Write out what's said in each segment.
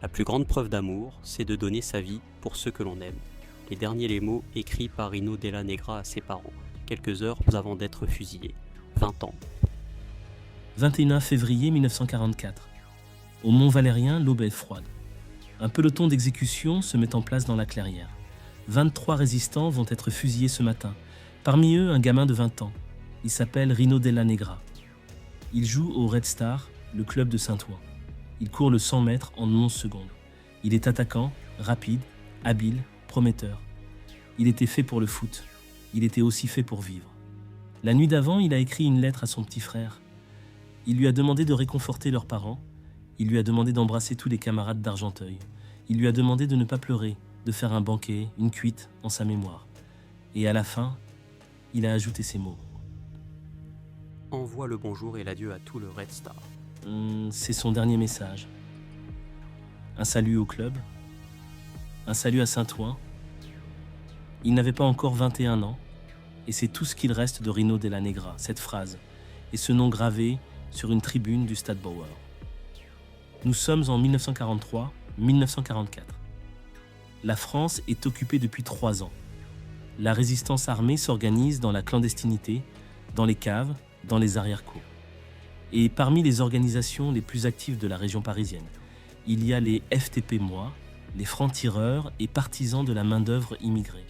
La plus grande preuve d'amour, c'est de donner sa vie pour ceux que l'on aime. Les derniers mots écrits par Rino Della Negra à ses parents, quelques heures avant d'être fusillé. 20 ans. 21 février 1944. Au Mont Valérien, l'aube est froide. Un peloton d'exécution se met en place dans la clairière. 23 résistants vont être fusillés ce matin. Parmi eux, un gamin de 20 ans. Il s'appelle Rino Della Negra. Il joue au Red Star, le club de Saint-Ouen. Il court le 100 mètres en 11 secondes. Il est attaquant, rapide, habile, prometteur. Il était fait pour le foot. Il était aussi fait pour vivre. La nuit d'avant, il a écrit une lettre à son petit frère. Il lui a demandé de réconforter leurs parents. Il lui a demandé d'embrasser tous les camarades d'Argenteuil. Il lui a demandé de ne pas pleurer, de faire un banquet, une cuite en sa mémoire. Et à la fin, il a ajouté ces mots. Envoie le bonjour et l'adieu à tout le Red Star. C'est son dernier message. Un salut au club. Un salut à Saint-Ouen. Il n'avait pas encore 21 ans. Et c'est tout ce qu'il reste de Rino Della Negra, cette phrase. Et ce nom gravé sur une tribune du Stade Bauer. Nous sommes en 1943-1944. La France est occupée depuis 3 ans. La résistance armée s'organise dans la clandestinité, dans les caves, dans les arrière-cours. Et parmi les organisations les plus actives de la région parisienne, il y a les FTP-Moi, les francs-tireurs et partisans de la main-d'œuvre immigrée.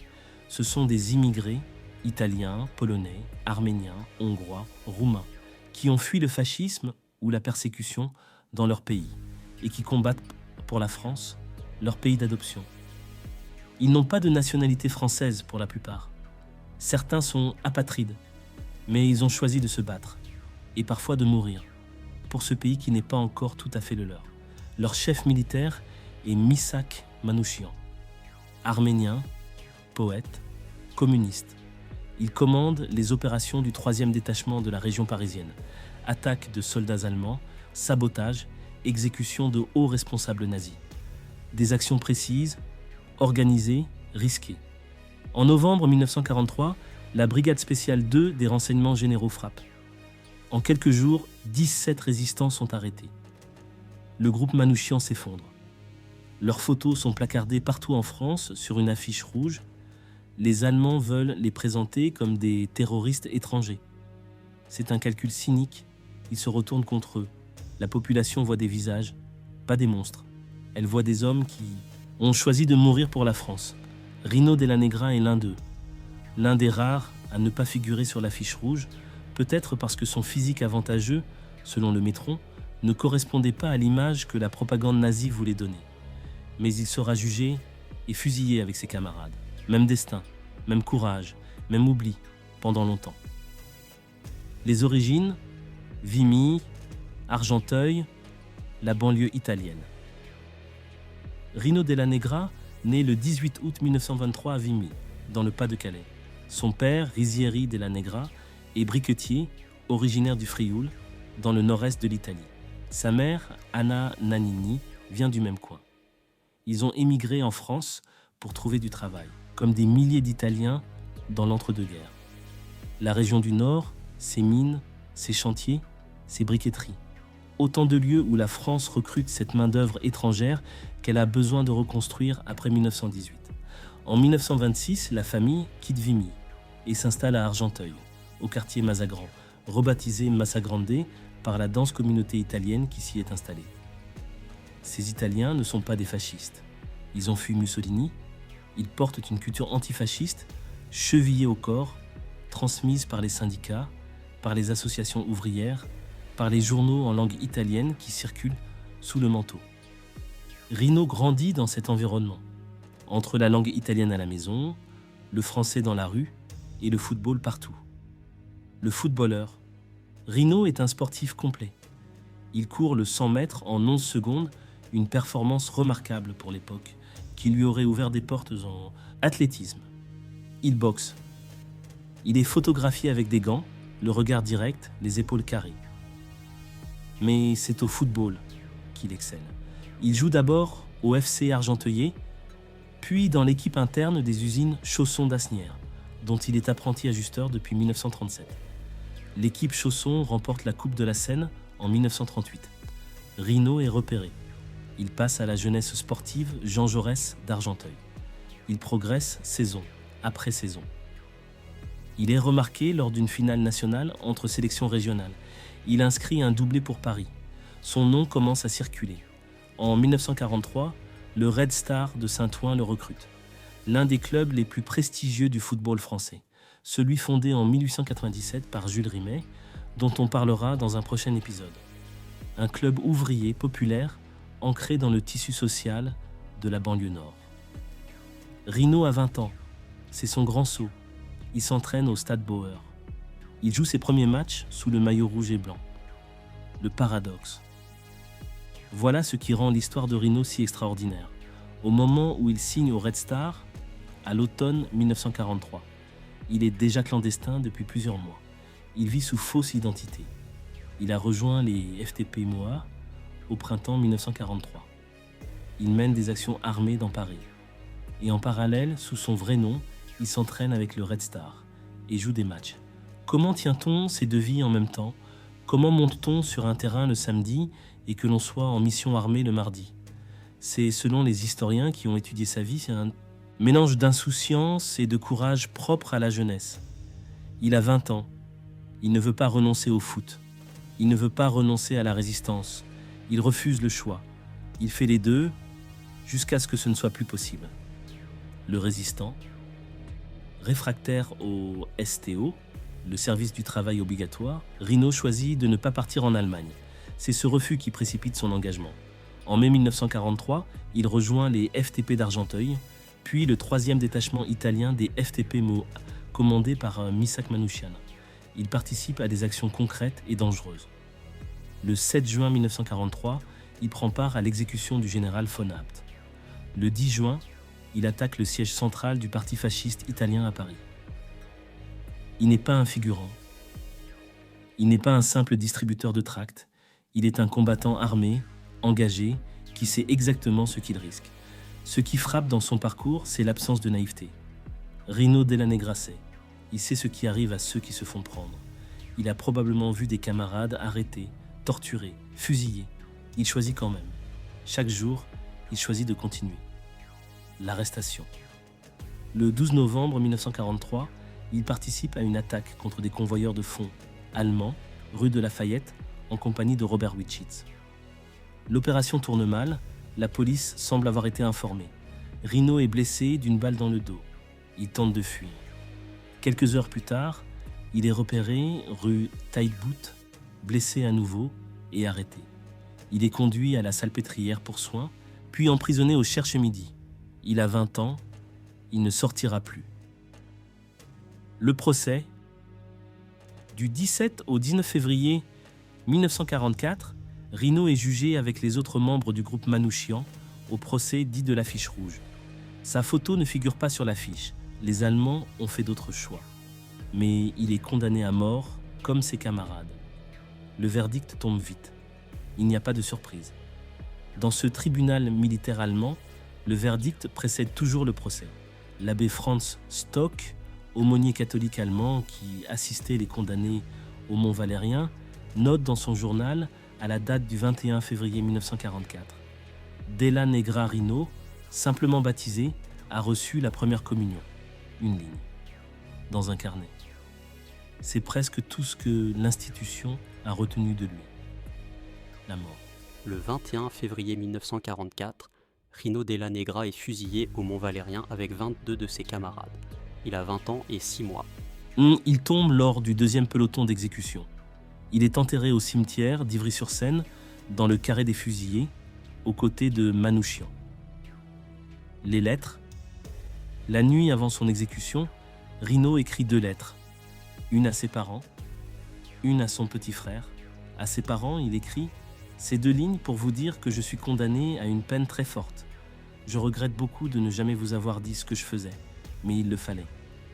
Ce sont des immigrés, italiens, polonais, arméniens, hongrois, roumains, qui ont fui le fascisme ou la persécution dans leur pays et qui combattent pour la France, leur pays d'adoption. Ils n'ont pas de nationalité française pour la plupart. Certains sont apatrides, mais ils ont choisi de se battre et parfois de mourir pour ce pays qui n'est pas encore tout à fait le leur. Leur chef militaire est Misak Manouchian, arménien, poète, communiste. Il commande les opérations du 3e détachement de la région parisienne, attaque de soldats allemands, sabotage, exécution de hauts responsables nazis. Des actions précises, organisées, risquées. En novembre 1943, la brigade spéciale 2 des renseignements généraux frappe. En quelques jours, 17 résistants sont arrêtés. Le groupe Manouchian s'effondre. Leurs photos sont placardées partout en France sur une affiche rouge. Les Allemands veulent les présenter comme des terroristes étrangers. C'est un calcul cynique. Ils se retournent contre eux. La population voit des visages, pas des monstres. Elle voit des hommes qui ont choisi de mourir pour la France. Rino Della Negra est l'un d'eux. L'un des rares à ne pas figurer sur l'affiche rouge, peut-être parce que son physique avantageux, selon le Métron, ne correspondait pas à l'image que la propagande nazie voulait donner. Mais il sera jugé et fusillé avec ses camarades. Même destin, même courage, même oubli, pendant longtemps. Les origines, Vimy, Argenteuil, la banlieue italienne. Rino Della Negra naît le 18 août 1923 à Vimy, dans le Pas-de-Calais. Son père, Risieri Della Negra, est briquetier, originaire du Frioul, dans le nord-est de l'Italie. Sa mère, Anna Nannini, vient du même coin. Ils ont émigré en France pour trouver du travail, comme des milliers d'Italiens dans l'entre-deux-guerres. La région du Nord, ses mines, ses chantiers, ses briqueteries. Autant de lieux où la France recrute cette main-d'œuvre étrangère qu'elle a besoin de reconstruire après 1918. En 1926, la famille quitte Vimy et s'installe à Argenteuil, au quartier Mazagran, rebaptisé Massagrande par la dense communauté italienne qui s'y est installée. Ces Italiens ne sont pas des fascistes. Ils ont fui Mussolini, ils portent une culture antifasciste, chevillée au corps, transmise par les syndicats, par les associations ouvrières, par les journaux en langue italienne qui circulent sous le manteau. Rino grandit dans cet environnement, entre la langue italienne à la maison, le français dans la rue et le football partout. Le footballeur. Rino est un sportif complet. Il court le 100 mètres en 11 secondes, une performance remarquable pour l'époque, qui lui aurait ouvert des portes en athlétisme. Il boxe. Il est photographié avec des gants, le regard direct, les épaules carrées. Mais c'est au football qu'il excelle. Il joue d'abord au FC Argenteuil, puis dans l'équipe interne des usines Chausson d'Asnières, dont il est apprenti ajusteur depuis 1937. L'équipe Chausson remporte la Coupe de la Seine en 1938. Rino est repéré. Il passe à la jeunesse sportive Jean Jaurès d'Argenteuil. Il progresse saison après saison. Il est remarqué lors d'une finale nationale entre sélections régionales. Il inscrit un doublé pour Paris. Son nom commence à circuler. En 1943, le Red Star de Saint-Ouen le recrute. L'un des clubs les plus prestigieux du football français. Celui fondé en 1897 par Jules Rimet, dont on parlera dans un prochain épisode. Un club ouvrier populaire ancré dans le tissu social de la banlieue nord. Rino a 20 ans. C'est son grand saut. Il s'entraîne au Stade Bauer. Il joue ses premiers matchs sous le maillot rouge et blanc. Le paradoxe. Voilà ce qui rend l'histoire de Rino si extraordinaire. Au moment où il signe au Red Star, à l'automne 1943, il est déjà clandestin depuis plusieurs mois. Il vit sous fausse identité. Il a rejoint les FTP Moa au printemps 1943. Il mène des actions armées dans Paris. Et en parallèle, sous son vrai nom, il s'entraîne avec le Red Star et joue des matchs. Comment tient-on ces deux vies en même temps? Comment monte-t-on sur un terrain le samedi et que l'on soit en mission armée le mardi? C'est, selon les historiens qui ont étudié sa vie, c'est un mélange d'insouciance et de courage propre à la jeunesse. Il a 20 ans. Il ne veut pas renoncer au foot. Il ne veut pas renoncer à la résistance. Il refuse le choix. Il fait les deux jusqu'à ce que ce ne soit plus possible. Le résistant, réfractaire au STO, le service du travail obligatoire, Rino choisit de ne pas partir en Allemagne. C'est ce refus qui précipite son engagement. En mai 1943, il rejoint les FTP d'Argenteuil, puis le 3e détachement italien des FTP Mo, commandé par Misak Manouchian. Il participe à des actions concrètes et dangereuses. Le 7 juin 1943, il prend part à l'exécution du général von Abt. Le 10 juin, il attaque le siège central du parti fasciste italien à Paris. Il n'est pas un figurant. Il n'est pas un simple distributeur de tracts. Il est un combattant armé, engagé, qui sait exactement ce qu'il risque. Ce qui frappe dans son parcours, c'est l'absence de naïveté. Rino Della Negra sait. Il sait ce qui arrive à ceux qui se font prendre. Il a probablement vu des camarades arrêtés, torturés, fusillés. Il choisit quand même. Chaque jour, il choisit de continuer. L'arrestation. Le 12 novembre 1943, il participe à une attaque contre des convoyeurs de fonds allemands, rue de Lafayette, en compagnie de Robert Wichitz. L'opération tourne mal, la police semble avoir été informée. Rino est blessé d'une balle dans le dos. Il tente de fuir. Quelques heures plus tard, il est repéré rue Taillebout, blessé à nouveau et arrêté. Il est conduit à la Salpêtrière pour soins, puis emprisonné au Cherche-Midi. Il a 20 ans, il ne sortira plus. Le procès. Du 17 au 19 février 1944, Rino est jugé avec les autres membres du groupe Manouchian au procès dit de l'affiche rouge. Sa photo ne figure pas sur l'affiche. Les Allemands ont fait d'autres choix. Mais il est condamné à mort, comme ses camarades. Le verdict tombe vite. Il n'y a pas de surprise. Dans ce tribunal militaire allemand, le verdict précède toujours le procès. L'abbé Franz Stock, aumônier catholique allemand qui assistait les condamnés au Mont Valérien, note dans son journal, à la date du 21 février 1944, Della Negra Rino, simplement baptisé, a reçu la première communion. Une ligne. Dans un carnet. C'est presque tout ce que l'institution a retenu de lui. La mort. Le 21 février 1944, Rino Della Negra est fusillé au Mont Valérien avec 22 de ses camarades. Il a 20 ans et 6 mois. Il tombe lors du 2e peloton d'exécution. Il est enterré au cimetière d'Ivry-sur-Seine, dans le carré des fusillés, aux côtés de Manouchian. Les lettres. La nuit avant son exécution, Rino écrit 2 lettres. Une à ses parents, une à son petit frère. À ses parents, il écrit « Ces 2 lignes pour vous dire que je suis condamné à une peine très forte. Je regrette beaucoup de ne jamais vous avoir dit ce que je faisais, mais il le fallait.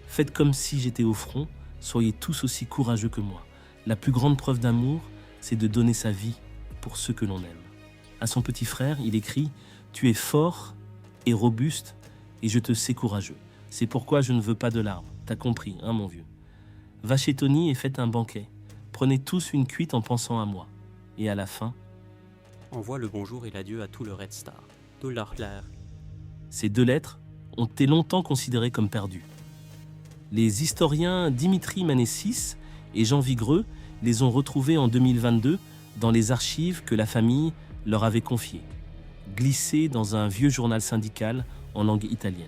Faites comme si j'étais au front, soyez tous aussi courageux que moi. La plus grande preuve d'amour, c'est de donner sa vie pour ceux que l'on aime. » À son petit frère, il écrit « Tu es fort et robuste et je te sais courageux. C'est pourquoi je ne veux pas de larmes. T'as compris, hein, mon vieux. Va chez Tony et faites un banquet. Prenez tous une cuite en pensant à moi. Et à la fin, envoie le bonjour et l'adieu à tout le Red Star. $. Ces 2 lettres ont été longtemps considérées comme perdues. Les historiens Dimitri Manessis et Jean Vigreux les ont retrouvées en 2022 dans les archives que la famille leur avait confiées, glissées dans un vieux journal syndical en langue italienne.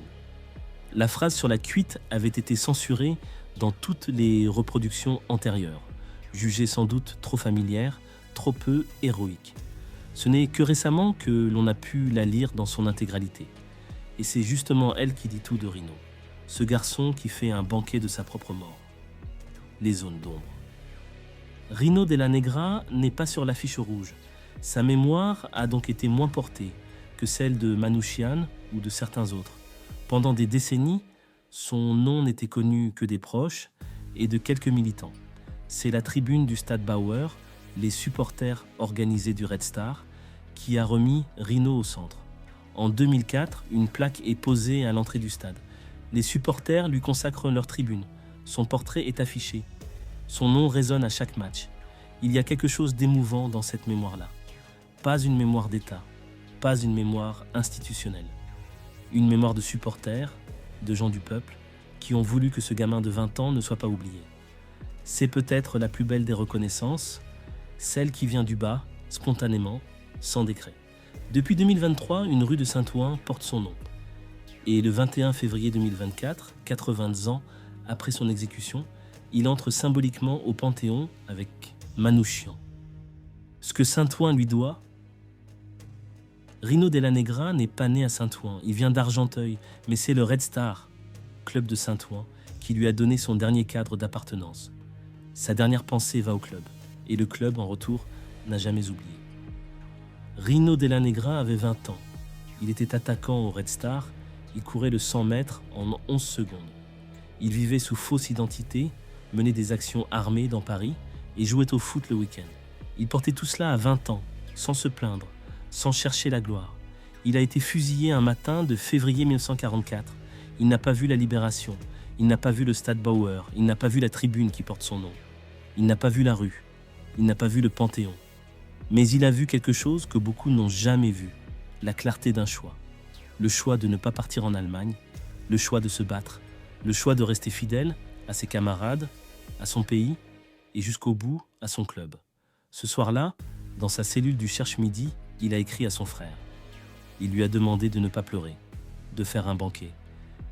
La phrase sur la cuite avait été censurée dans toutes les reproductions antérieures, jugée sans doute trop familière, trop peu héroïque. Ce n'est que récemment que l'on a pu la lire dans son intégralité. Et c'est justement elle qui dit tout de Rino, ce garçon qui fait un banquet de sa propre mort. Les zones d'ombre. Rino Della Negra n'est pas sur l'affiche rouge. Sa mémoire a donc été moins portée que celle de Manouchian ou de certains autres. Pendant des décennies, son nom n'était connu que des proches et de quelques militants. C'est la tribune du Stade Bauer, les supporters organisés du Red Star, qui a remis Rino au centre. En 2004, une plaque est posée à l'entrée du stade. Les supporters lui consacrent leur tribune. Son portrait est affiché. Son nom résonne à chaque match. Il y a quelque chose d'émouvant dans cette mémoire-là. Pas une mémoire d'État, pas une mémoire institutionnelle. Une mémoire de supporters, de gens du peuple, qui ont voulu que ce gamin de 20 ans ne soit pas oublié. C'est peut-être la plus belle des reconnaissances, celle qui vient du bas, spontanément, sans décret. Depuis 2023, une rue de Saint-Ouen porte son nom. Et le 21 février 2024, 80 ans après son exécution, il entre symboliquement au Panthéon avec Manouchian. Ce que Saint-Ouen lui doit, Rino Della Negra n'est pas né à Saint-Ouen, il vient d'Argenteuil, mais c'est le Red Star, club de Saint-Ouen, qui lui a donné son dernier cadre d'appartenance. Sa dernière pensée va au club, et le club, en retour, n'a jamais oublié. Rino Della Negra avait 20 ans. Il était attaquant au Red Star, il courait le 100 mètres en 11 secondes. Il vivait sous fausse identité, menait des actions armées dans Paris et jouait au foot le week-end. Il portait tout cela à 20 ans, sans se plaindre, sans chercher la gloire. Il a été fusillé un matin de février 1944. Il n'a pas vu la Libération, il n'a pas vu le Stade Bauer, il n'a pas vu la tribune qui porte son nom. Il n'a pas vu la rue, il n'a pas vu le Panthéon. Mais il a vu quelque chose que beaucoup n'ont jamais vu, la clarté d'un choix. Le choix de ne pas partir en Allemagne, le choix de se battre, le choix de rester fidèle à ses camarades, à son pays et jusqu'au bout à son club. Ce soir-là, dans sa cellule du Cherche-Midi, il a écrit à son frère. Il lui a demandé de ne pas pleurer, de faire un banquet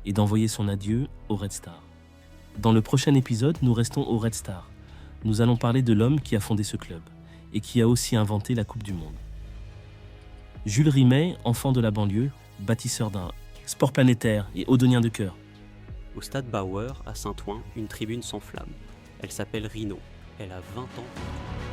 et d'envoyer son adieu au Red Star. Dans le prochain épisode, nous restons au Red Star. Nous allons parler de l'homme qui a fondé ce club et qui a aussi inventé la Coupe du Monde. Jules Rimet, enfant de la banlieue, bâtisseur d'un sport planétaire et haudonien de cœur. Au Stade Bauer, à Saint-Ouen, une tribune s'enflamme. Elle s'appelle Rino. Elle a 20 ans.